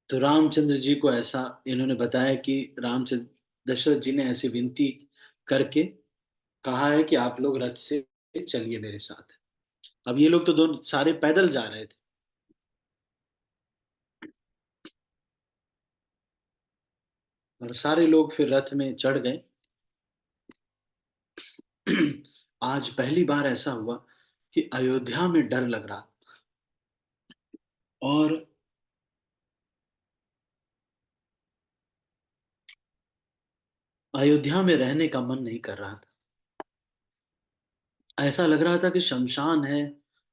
तो रामचंद्र जी को ऐसा इन्होंने बताया कि रामचंद्र दशरथ जी ने ऐसी विनती करके कहा है कि आप लोग रथ से चलिए मेरे साथ। अब ये लोग तो दोनों सारे पैदल जा रहे थे। और सारे लोग फिर रथ में चढ़ गए। आज पहली बार ऐसा हुआ कि अयोध्या में डर लग रहा, और अयोध्या में रहने का मन नहीं कर रहा था। ऐसा लग रहा था कि शमशान है,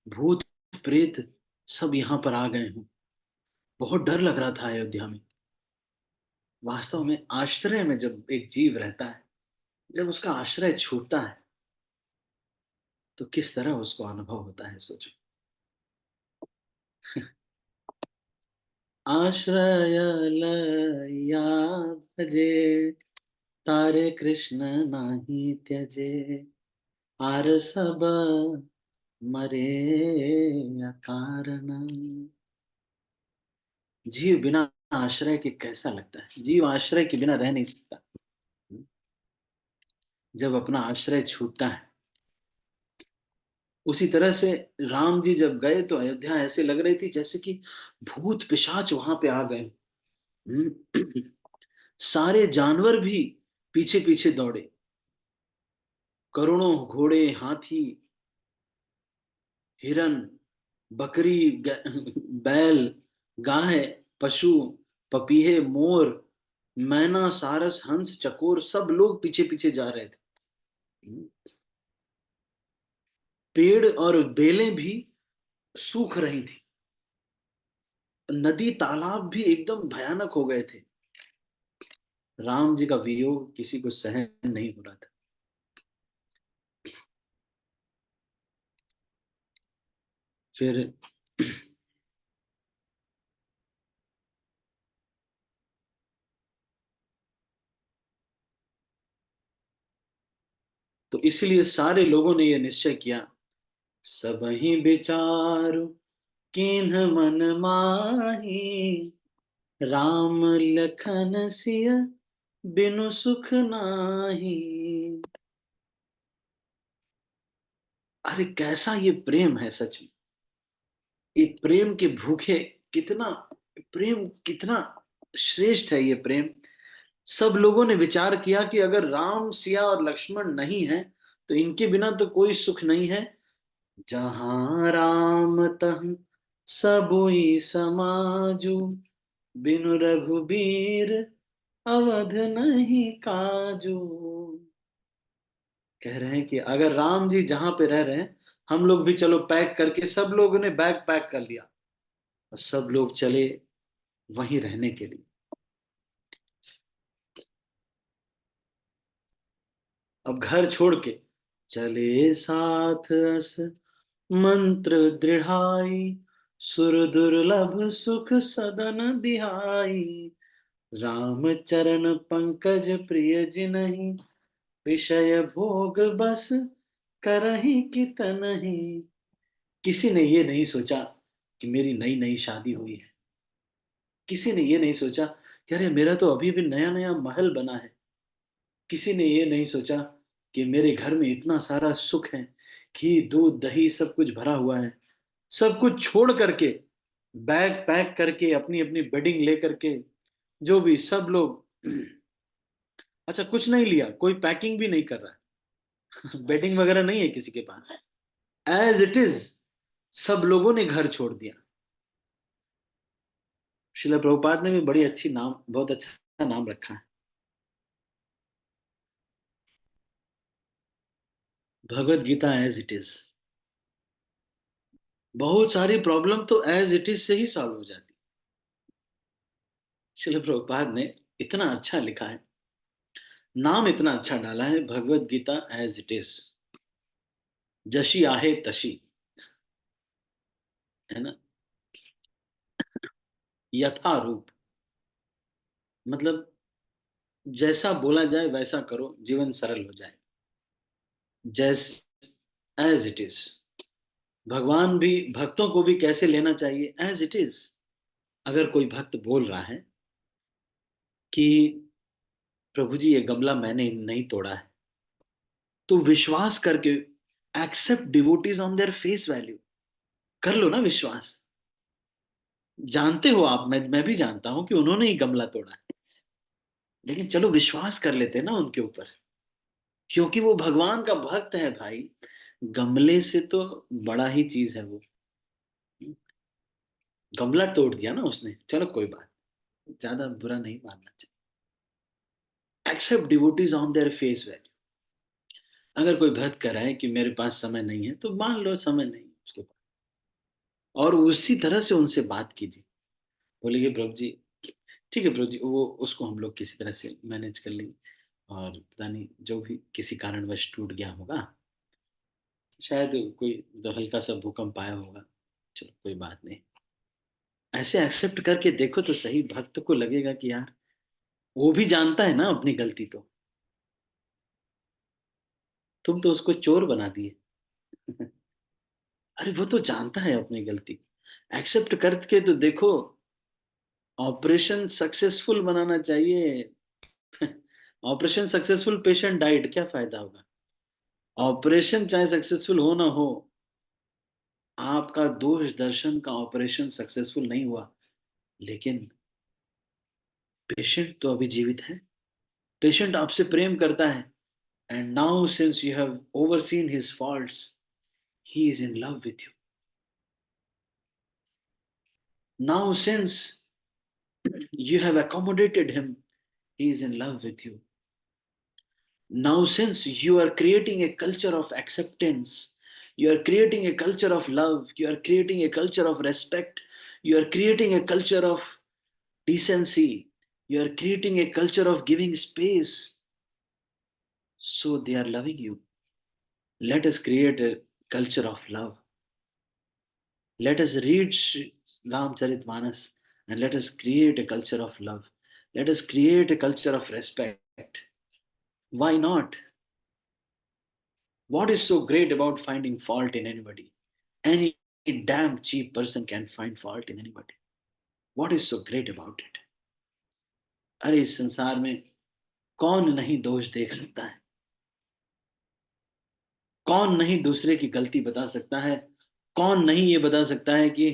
भूत प्रेत सब यहाँ पर आ गए हों। बहुत डर लग रहा था अयोध्या में। वास्तव में आश्रय में जब एक जीव रहता है, जब उसका आश्रय छूटता है, तो किस तरह उसको अनुभव होता है, सोचो। आश्रय लया भजे, तारे कृष्ण नाही त्यजे, आर सब मरे अकारण। जीव बिना आश्रय के कैसा लगता है? जीव आश्रय के बिना रह नहीं सकता। जब अपना आश्रय छूटता है, उसी तरह से राम जी जब गए तो अयोध्या ऐसे लग रही थी जैसे कि भूत पिशाच वहां पे आ गए। हम्म। सारे जानवर भी पीछे पीछे दौड़े। करोड़ों घोड़े, हाथी, हिरन, बकरी, बैल, गाय, पशु, पपीहे, मोर, मैना, सारस, हंस, चकोर, सब लोग पीछे पीछे जा रहे थे। पेड़ और बेलें भी सूख रही थी। नदी तालाब भी एकदम भयानक हो गए थे। राम जी का वियोग किसी को सहन नहीं हो रहा था। फिर तो इसीलिए सारे लोगों ने यह निश्चय किया, सब ही विचारु किन्ह मन माही, राम लखन सिय बिनु सुख नाही। अरे कैसा ये प्रेम है सच में। ये प्रेम के भूखे, कितना प्रेम, कितना श्रेष्ठ है ये प्रेम। सब लोगों ने विचार किया कि अगर राम सिया और लक्ष्मण नहीं है तो इनके बिना तो कोई सुख नहीं है। जहां राम तह सबुई समाजू, बिनु रघुबीर अवध नहीं काजू। कह रहे हैं कि अगर राम जी जहां पे रह रहे हैं, हम लोग भी चलो पैक करके, सब लोगों ने बैग पैक कर लिया और सब लोग चले वहीं रहने के लिए। अब घर छोड़ के चले साथ अस मंत्र दृढ़ाई, सुर दुर्लभ सुख सदन बिहाई। राम चरण पंकज प्रिय जिनहि, विषय भोग बस करहि कितनहि। किसी ने ये नहीं सोचा कि मेरी नई नई शादी हुई है। किसी ने ये नहीं सोचा कि अरे मेरा तो अभी भी नया नया महल बना है। किसी ने ये नहीं सोचा कि मेरे घर में इतना सारा सुख है, घी दूध दही सब कुछ भरा हुआ है। सब कुछ छोड़ करके, बैग पैक करके, अपनी अपनी बेडिंग ले करके, जो भी सब लोग अच्छा कुछ नहीं लिया, कोई पैकिंग भी नहीं कर रहा है। बेडिंग वगैरह नहीं है किसी के पास। एज इट इज सब लोगों ने घर छोड़ दिया। शिला प्रभुपाद ने भी बड़ी अच्छी नाम, बहुत अच्छा नाम रखा है, Bhagavad Gita as it is. बहुत सारी प्रॉब्लम तो एज इट इज से ही सॉल्व हो जाती। शिला प्रभुपाद ने इतना अच्छा लिखा है, नाम इतना अच्छा डाला है, Bhagavad Gita as it is, जशी आहे तशी, है ना, यथारूप। मतलब जैसा बोला जाए वैसा करो, जीवन सरल हो जाए। जैस एज इट इज। भगवान भी भक्तों को भी कैसे लेना चाहिए, एज इट इज। अगर कोई भक्त बोल रहा है कि प्रभु जी ये गमला मैंने नहीं तोड़ा है, तो विश्वास करके accept devotees on their face value. कर लो ना विश्वास। जानते हो आप, मैं भी जानता हूं कि उन्होंने ही गमला तोड़ा है, लेकिन चलो विश्वास कर लेते हैं ना उनके ऊपर, क्योंकि वो भगवान का भक्त है भाई। गमले से तो बड़ा ही चीज है वो। गमला तोड़ दिया ना उसने, चलो कोई बात, ज्यादा बुरा नहीं मानना चाहिए। Accept devotees on their face value. अगर कोई भक्त कह रहा है कि मेरे पास समय नहीं है, तो मान लो समय नहीं है उसके पास, और उसी तरह से उनसे बात कीजिए। बोलिए प्रभु जी, ठीक है प्रभु जी, वो उसको हम लोग किसी तरह से मैनेज कर लेंगे, और पता नहीं जो भी किसी कारणवश टूट गया होगा, शायद कोई तो हल्का सा भूकंप आया होगा, चलो कोई बात नहीं। ऐसे एक्सेप्ट करके देखो तो सही, भक्त को लगेगा कि यार वो भी जानता है ना अपनी गलती तो, तुम तो उसको चोर बना दिए। अरे वो तो जानता है अपनी गलती, एक्सेप्ट करके तो देखो। ऑपरेशन सक्सेसफुल बनाना चाहिए। ऑपरेशन सक्सेसफुल, पेशेंट डाइड, क्या फायदा होगा। ऑपरेशन चाहे सक्सेसफुल हो ना हो, आपका दोष दर्शन का ऑपरेशन सक्सेसफुल नहीं हुआ, लेकिन पेशेंट तो अभी जीवित है। पेशेंट आपसे प्रेम करता है, and now since you have overseen his faults, he is in love with you. Now since you have accommodated him, he is in love with you. Now since you are creating a culture of acceptance, you are creating a culture of love, you are creating a culture of respect, you are creating a culture of decency, you are creating a culture of giving space, so they are loving you. Let us create a culture of love. Let us read Ramcharitmanas, and let us create a culture of love. Let us create a culture of respect. Why not? What is so great about finding fault in anybody? Any damn cheap person can find fault in anybody. What is so great about it? अरे इस संसार में कौन नहीं दोष देख सकता है? कौन नहीं दूसरे की गलती बता सकता है? कौन नहीं ये बता सकता है कि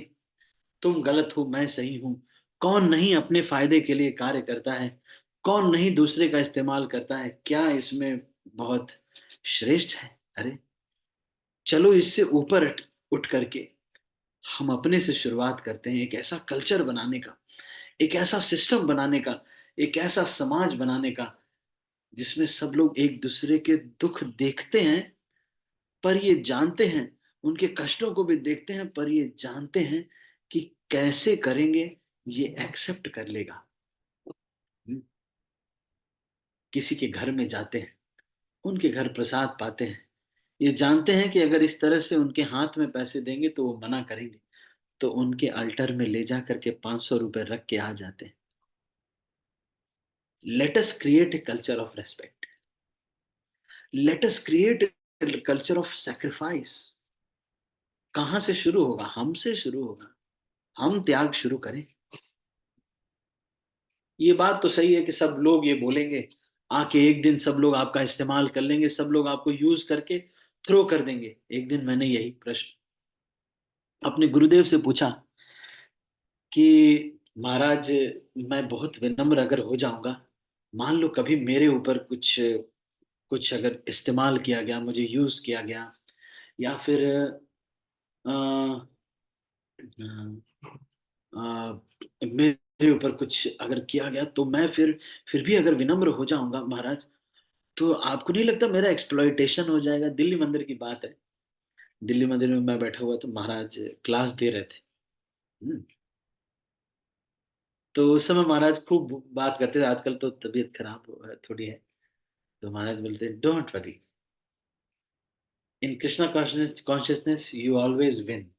तुम गलत हो, मैं सही हूं? कौन नहीं अपने फायदे के लिए कार्य करता है? कौन नहीं दूसरे का इस्तेमाल करता है? क्या इसमें बहुत श्रेष्ठ है? अरे चलो इससे ऊपर उठ करके हम अपने से शुरुआत करते हैं, एक ऐसा कल्चर बनाने का, एक ऐसा सिस्टम बनाने का, एक ऐसा समाज बनाने का जिसमें सब लोग एक दूसरे के दुख देखते हैं, पर ये जानते हैं, उनके कष्टों को भी देखते हैं, पर ये जानते हैं कि कैसे करेंगे, ये एक्सेप्ट कर लेगा। हम्म, किसी के घर में जाते हैं, उनके घर प्रसाद पाते हैं, ये जानते हैं कि अगर इस तरह से उनके हाथ में पैसे देंगे तो वो मना करेंगे, तो उनके अल्टर में ले जा करके 500 रुपए रख के आ जाते हैं। Let us create a culture of respect. Let us create a culture of sacrifice. कहां से शुरू होगा? हमसे शुरू होगा। हम त्याग शुरू करें। ये बात तो सही है कि सब लोग ये बोलेंगे, आके एक दिन सब लोग आपका इस्तेमाल कर लेंगे, सब लोग आपको यूज करके थ्रो कर देंगे। एक दिन मैंने यही प्रश्न अपने गुरुदेव से पूछा कि महाराज, मैं बहुत विनम्र अगर हो जाऊंगा, मान लो कभी मेरे ऊपर कुछ कुछ अगर इस्तेमाल किया गया, मुझे यूज किया गया, या फिर अ, अ, मेरे ऊपर कुछ अगर किया गया, तो मैं फिर भी अगर विनम्र हो जाऊंगा महाराज, तो आपको नहीं लगता मेरा एक्सप्लॉइटेशन हो जाएगा? दिल्ली मंदिर की बात है। दिल्ली मंदिर में मैं बैठा हुआ तो महाराज क्लास दे रहे थे। हम्म, तो उस समय महाराज खूब बात करते थे। आजकल तो तबीयत खराब थोड़ी है, तो महाराज बोलते, don't worry, in Krishna consciousness you always win.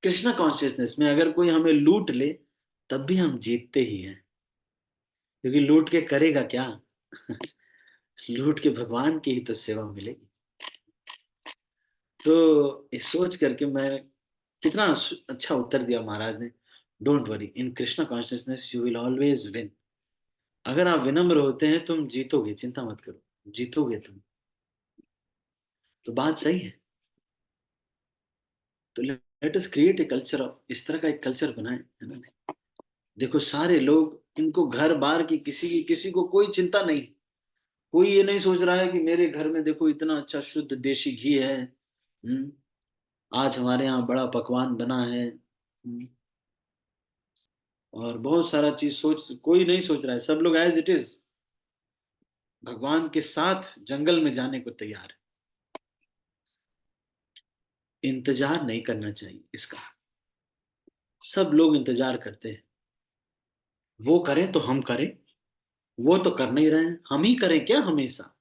Krishna consciousness में अगर कोई हमें लूट ले, तब भी हम जीतते ही हैं, क्योंकि लूट के करेगा क्या? लूट के भगवान की ही तो सेवा मिलेगी। तो इस सोच करके मैं, कितना अच्छा उत्तर दिया महाराज ने। Don't worry, in Krishna consciousness you will always win. अगर आप विनम्र होते हैं, तुम जीतोगे, चिंता मत करो, जीतोगे तुम। तो बात सही है। तो let us create a culture of, इस तरह का एक कल्चर बनाए, है ना? देखो सारे लोग, इनको घर बार की किसी को कोई चिंता नहीं। कोई ये नहीं सोच रहा है कि मेरे घर में देखो इतना अच्छा शुद्ध देशी घी है। आज हमारे यहाँ बड़ा पकवान बना है। और बहुत सारा चीज सोच, कोई नहीं सोच रहा है, सब लोग एज इट इज भगवान के साथ जंगल में जाने को तैयार है। इंतजार नहीं करना चाहिए इसका। सब लोग इंतजार करते हैं, वो करें तो हम करें। वो तो कर नहीं रहे हैं, हम ही करें क्या हमेशा?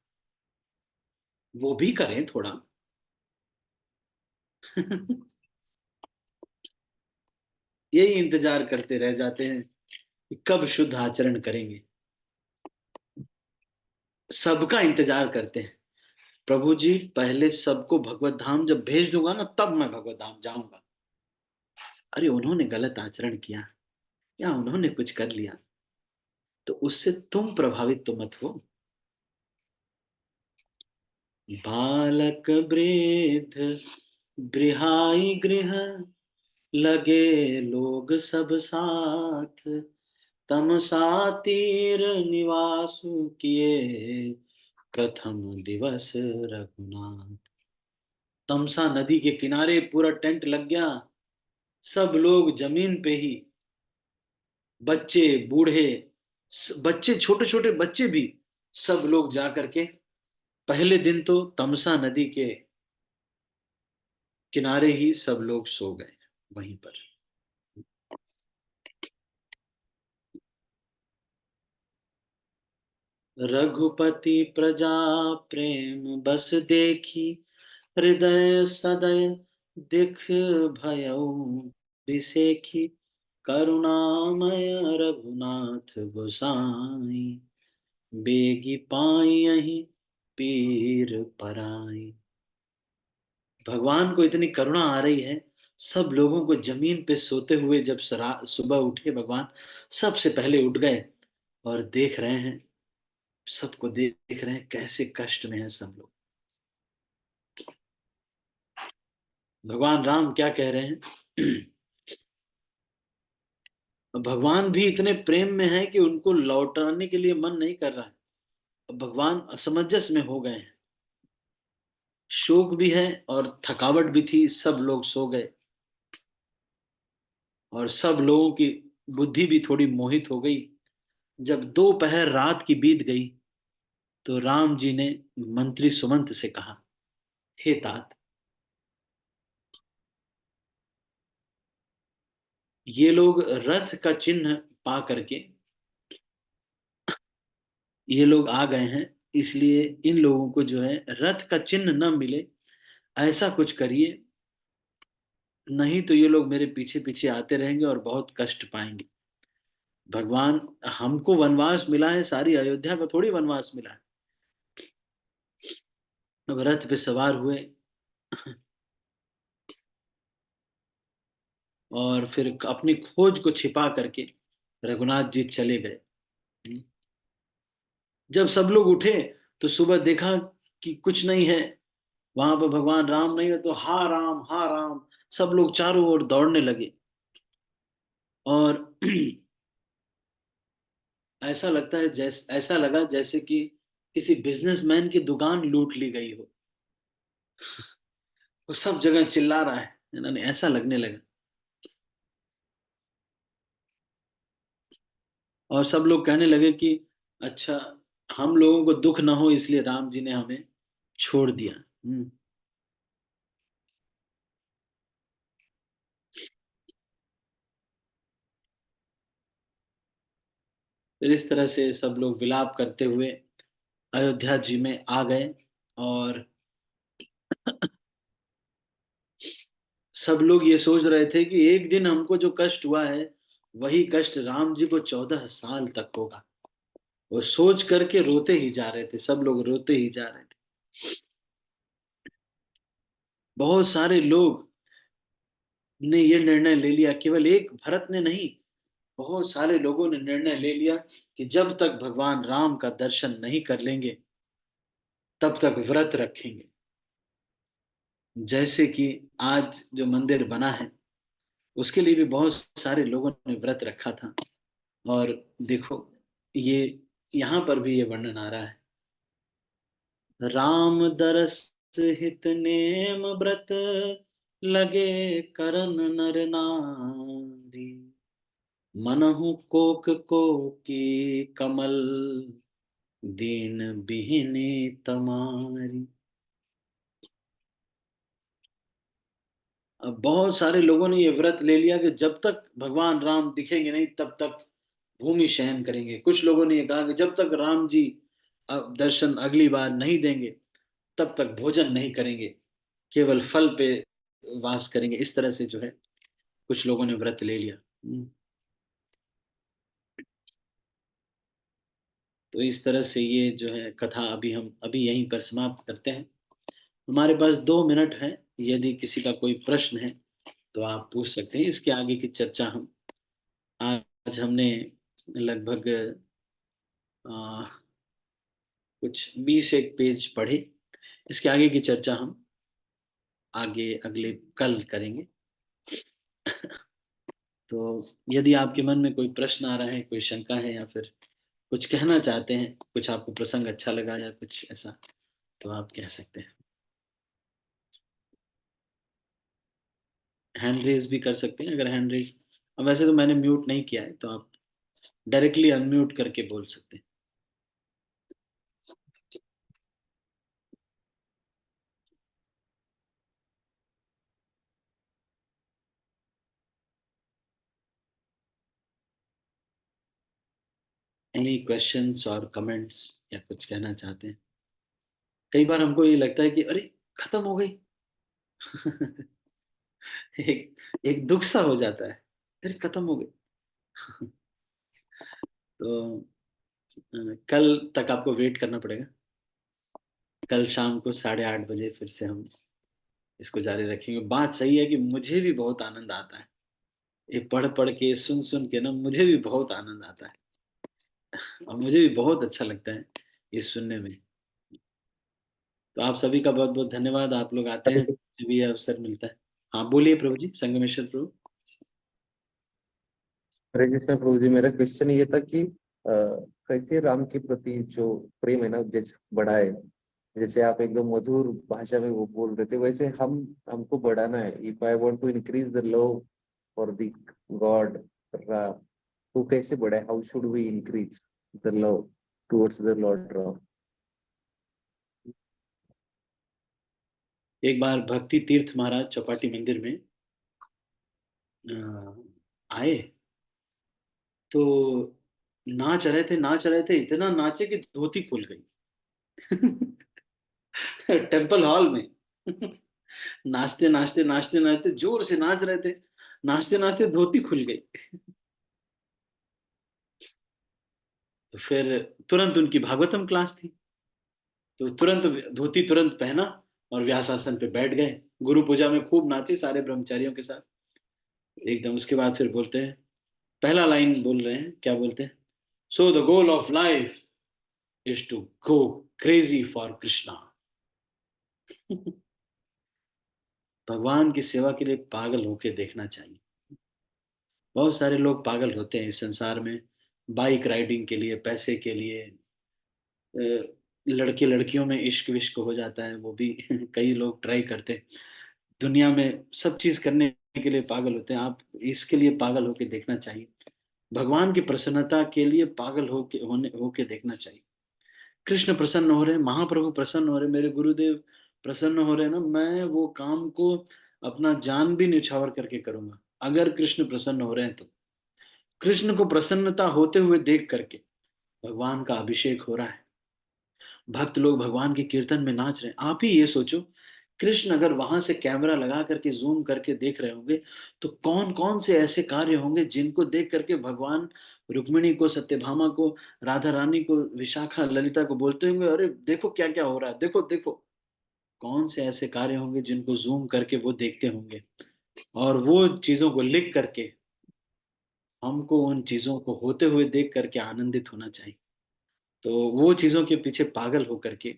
वो भी करें थोड़ा। यही इंतजार करते रह जाते हैं कि कब शुद्ध आचरण करेंगे। सबका इंतजार करते हैं, प्रभु जी पहले सबको भगवत धाम जब भेज दूंगा ना, तब मैं भगवत धाम जाऊंगा। अरे उन्होंने गलत आचरण किया, या उन्होंने कुछ कर लिया, तो उससे तुम प्रभावित तो मत हो। बालक वृद्ध गृहाई गृह, लगे लोग सब साथ, तमसा तीर निवासु किए, प्रथम दिवस रघुनाथ। तमसा नदी के किनारे पूरा टेंट लग गया, सब लोग जमीन पे ही, बच्चे बूढ़े, बच्चे छोटे छोटे बच्चे भी, सब लोग जा करके पहले दिन तो तमसा नदी के किनारे ही सब लोग सो गए वहीं पर। रघुपति प्रजा प्रेम बस देखी, हृदय सदय दिख भयउ बिसेखी, करुणामय रघुनाथ गोसाई, बेगी पाई पीर पराई। भगवान को इतनी करुणा आ रही है, सब लोगों को जमीन पे सोते हुए जब सुबह उठे भगवान, सबसे पहले उठ गए और देख रहे हैं, सबको देख रहे हैं कैसे कष्ट में है सब लोग। भगवान राम क्या कह रहे हैं? भगवान भी इतने प्रेम में है कि उनको लौटाने के लिए मन नहीं कर रहा है। भगवान असमंजस में हो गए हैं, शोक भी है और थकावट भी थी, सब लोग सो गए और सब लोगों की बुद्धि भी थोड़ी मोहित हो गई। जब दोपहर रात की बीत गई तो राम जी ने मंत्री सुमंत से कहा, हे तात, ये लोग रथ का चिन्ह पा करके ये लोग आ गए हैं, इसलिए इन लोगों को जो है रथ का चिन्ह न मिले, ऐसा कुछ करिए, नहीं तो ये लोग मेरे पीछे पीछे आते रहेंगे और बहुत कष्ट पाएंगे। भगवान, हमको वनवास मिला है, सारी अयोध्या को थोड़ी वनवास मिला है। अब रथ पे सवार हुए और फिर अपनी खोज को छिपा करके रघुनाथ जी चले गए। जब सब लोग उठे तो सुबह देखा कि कुछ नहीं है, वहां पर भगवान राम नहीं है, तो हा राम हा राम, सब लोग चारों ओर दौड़ने लगे और ऐसा लगता है जैसे ऐसा लगा जैसे कि किसी बिजनेसमैन की दुकान लूट ली गई हो। वो सब जगह चिल्ला रहा है, इन्होंने ऐसा लगने लगा। और सब लोग कहने लगे कि अच्छा, हम लोगों को दुख ना हो इसलिए राम जी ने हमें छोड़ दिया। फिर इस तरह से सब लोग विलाप करते हुए अयोध्या जी में आ गए और सब लोग ये सोच रहे थे कि एक दिन हमको जो कष्ट हुआ है, वही कष्ट राम जी को 14 साल तक होगा। वो सोच करके रोते ही जा रहे थे, सब लोग रोते ही जा रहे थे। बहुत सारे लोग ने ये निर्णय ले लिया, केवल एक भरत ने नहीं, बहुत सारे लोगों ने निर्णय ले लिया कि जब तक भगवान राम का दर्शन नहीं कर लेंगे तब तक व्रत रखेंगे। जैसे कि आज जो मंदिर बना है, उसके लिए भी बहुत सारे लोगों ने व्रत रखा था। और देखो, ये यहाँ पर भी ये वर्णन आ रहा है, राम दरस हित नेम व्रत, लगे करन नर नारी, मनहु कोक को की कमल, दीन बिहने तमारी। अब बहुत सारे लोगों ने ये व्रत ले लिया कि जब तक भगवान राम दिखेंगे नहीं तब तक भूमि शयन करेंगे। कुछ लोगों ने ये कहा कि जब तक राम जी दर्शन अगली बार नहीं देंगे तब तक भोजन नहीं करेंगे, केवल फल पे वास करेंगे। इस तरह से जो है कुछ लोगों ने व्रत ले लिया। तो इस तरह से ये जो है कथा अभी हम अभी यहीं पर समाप्त करते हैं। हमारे पास 2 मिनट है, यदि किसी का कोई प्रश्न है तो आप पूछ सकते हैं। इसके आगे की चर्चा हम आज हमने लगभग कुछ 20 एक पेज पढ़े। इसके आगे की चर्चा हम आगे अगले कल करेंगे। तो यदि आपके मन में कोई प्रश्न आ रहा है, कोई शंका है, या फिर कुछ कहना चाहते हैं, कुछ आपको प्रसंग अच्छा लगा या कुछ ऐसा, तो आप कह सकते हैं। हैंड रेज भी कर सकते हैं अगर हैंड रेज, अब वैसे तो मैंने म्यूट नहीं किया है, तो आप डायरेक्टली अनम्यूट करके बोल सकते हैं। एनी क्वेश्चंस और कमेंट्स या कुछ कहना चाहते हैं? कई बार हमको ये लगता है कि अरे खत्म हो गई। एक एक दुख सा हो जाता है, अरे खत्म हो गई। तो कल तक आपको वेट करना पड़ेगा। कल शाम को 8:30 बजे फिर से हम इसको जारी रखेंगे। बात सही है कि मुझे भी बहुत आनंद आता है, ये पढ़ पढ़ के, सुन सुन के ना, मुझे भी बहुत आनंद आता है और मुझे भी बहुत अच्छा लगता है ये सुनने में। तो आप सभी का बहुत बहुत धन्यवाद। आप लोग आते हैं, मुझे भी ये अवसर मिलता है। हाँ बोलिए प्रभु जी, संगमेश्वर प्रभु। हरे कृष्ण प्रभु जी, मेरा क्वेश्चन ये था कि कैसे राम के प्रति जो प्रेम है ना, जैसे बढ़ाए। जैसे आप एकदम मधुर भाषा में वो बोल रहे थे, वैसे हमको बढ़ाना है। If I want to increase the love for the God, तो कैसे बढ़ाए? How should we increase the love towards the Lord Ram? एक बार भक्ति तीर्थ महाराज चौपाटी मंदिर में आए, तो नाच रहे थे, इतना नाचे कि धोती खुल गई। टेम्पल हॉल में। नाचते नाचते नाचते नाचते जोर से नाच रहे थे, नाचते नाचते धोती खुल गई। तो फिर तुरंत उनकी भागवतम क्लास थी, तो तुरंत धोती तुरंत पहना और व्यासासन पे बैठ गए। गुरु पूजा में खूब नाचे सारे ब्रह्मचारियों के साथ एकदम। उसके बाद फिर बोलते हैं, पहला लाइन बोल रहे हैं, क्या बोलते हैं? So the goal of life is to go crazy for Krishna. भगवान की सेवा के लिए पागल होके देखना चाहिए। बहुत सारे लोग पागल होते हैं इस संसार में, बाइक राइडिंग के लिए, पैसे के लिए। लड़के लड़कियों में इश्क विश्क हो जाता है, वो भी कई लोग ट्राई करते हैं। दुनिया में सब चीज करने के लिए पागल होते हैं, आप इसके लिए पागल होके देखना चाहिए। भगवान की प्रसन्नता के लिए पागल होके देखना चाहिए। कृष्ण प्रसन्न हो रहे हैं, महाप्रभु प्रसन्न हो रहे हैं, मेरे गुरुदेव प्रसन्न हो रहे हैं ना, मैं वो काम को अपना जान भी न्यौछावर करके करूंगा अगर कृष्ण प्रसन्न हो रहे हैं तो। कृष्ण को प्रसन्नता होते हुए देख करके भगवान का अभिषेक हो रहा है, भक्त लोग भगवान के कीर्तन में नाच रहे हैं। आप ही ये सोचो, कृष्ण अगर वहां से कैमरा लगा करके जूम करके देख रहे होंगे, तो कौन कौन से ऐसे कार्य होंगे जिनको देख करके भगवान रुक्मिणी को, सत्यभामा को, राधा रानी को, विशाखा ललिता को बोलते होंगे, अरे देखो क्या क्या हो रहा है, देखो देखो। कौन से ऐसे कार्य होंगे जिनको जूम करके वो देखते होंगे, और वो चीजों को लिख करके हमको उन चीजों को होते हुए देख करके आनंदित होना चाहिए। तो वो चीजों के पीछे पागल होकर के,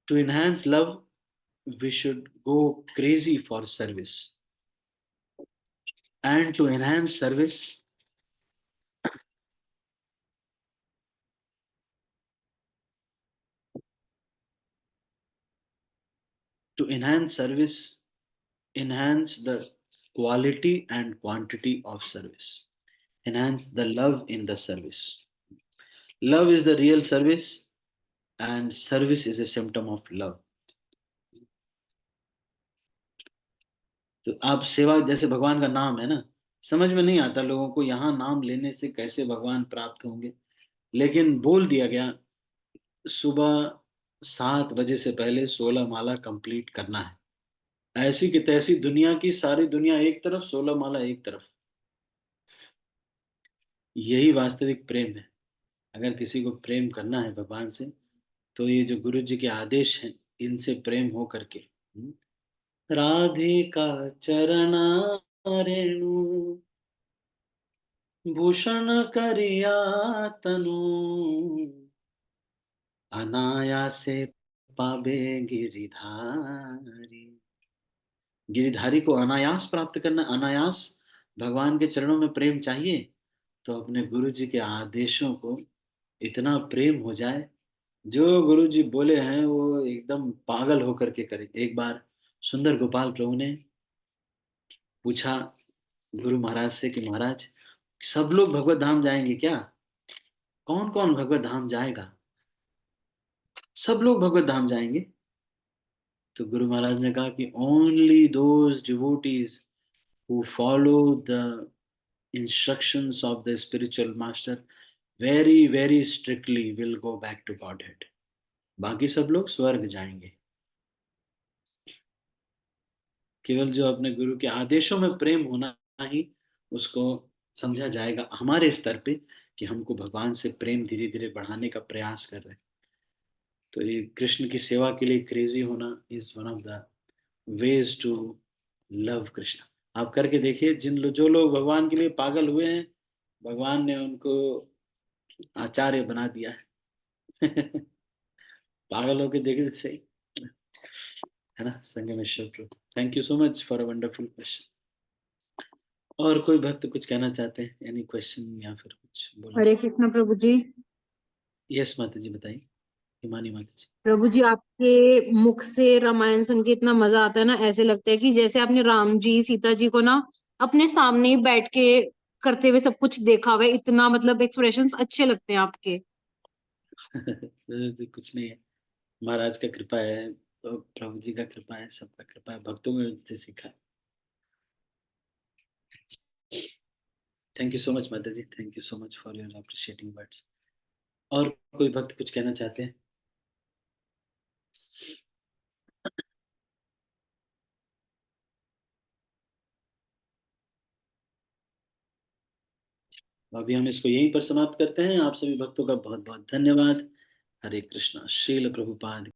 to enhance love we should go crazy for service, and to enhance service, to enhance service, enhance the quality and quantity of service, enhance the love in the service. Love is the real service, and service is a symptom of love. तो आप सेवा, जैसे भगवान का नाम है ना, समझ में नहीं आता लोगों को यहाँ नाम लेने से कैसे भगवान प्राप्त होंगे, लेकिन बोल दिया गया सुबह 7 बजे से पहले 16 माला कंप्लीट करना है। ऐसी की तैसी दुनिया की सारी दुनिया एक तरफ, 16 माला एक तरफ। यही वास्तविक प्रेम है। अगर किसी को प्रेम करना है भगवान से, तो ये जो गुरु जी के आदेश हैं, इनसे प्रेम हो करके। राधिका चरणा रेणु भूषण करिया तनु, अनायासे पावे गिरिधारी। गिरिधारी को अनायास प्राप्त करना, अनायास भगवान के चरणों में प्रेम चाहिए, तो अपने गुरु जी के आदेशों को इतना प्रेम हो जाए, जो गुरु जी बोले हैं वो एकदम पागल होकर के करे। एक बार सुंदर गोपाल प्रभु ने पूछा गुरु महाराज से कि महाराज, सब लोग भगवत धाम जाएंगे क्या? कौन कौन भगवत धाम जाएगा? सब लोग भगवत धाम जाएंगे? तो गुरु महाराज ने कहा कि only those devotees who follow the instructions of the spiritual master very very strictly will go back to Godhead. बाकी सब लोग स्वर्ग जाएंगे। केवल जो अपने गुरु के आदेशों में प्रेम होना ही उसको समझा जाएगा हमारे स्तर पे, कि हमको भगवान से प्रेम धीरे धीरे बढ़ाने का प्रयास कर रहे हैं। तो ये कृष्ण की सेवा के लिए क्रेजी होना is one of the ways to love Krishna. आप करके देखिए, जो लोग भगवान के लिए पागल हुए हैं, भगवान ने उनको आचार्य बना दिया है। पागल होके देखे तो सही, है ना? संगमेश्वर प्रभु, thank you so much for a wonderful question. और कोई भक्त कुछ कहना चाहते हैं? एनी क्वेश्चन या फिर कुछ बोलना? हरे कृष्ण प्रभु जी। यस माता जी, बताइए। हिमानी माता जी। प्रभु जी, आपके मुख से रामायण सुन के इतना मजा आता है ना, ऐसे लगता है कि जैसे आपने राम जी सीता जी को ना अपने सामने ही बैठ के करते हुए सब कुछ देखा हुआ है। इतना मतलब एक्सप्रेशंस अच्छे लगते हैं आपके। तो कुछ नहीं है, महाराज का कृपा है, तो प्रभु जी का कृपा है, सबका कृपा है, भक्तों में से सीखा है। थैंक यू सो मच माता जी, thank you so much for your appreciating words. और कोई भक्त कुछ कहना चाहते हैं? तो अभी हम इसको यहीं पर समाप्त करते हैं। आप सभी भक्तों का बहुत बहुत धन्यवाद। हरे कृष्णा। श्रील प्रभुपाद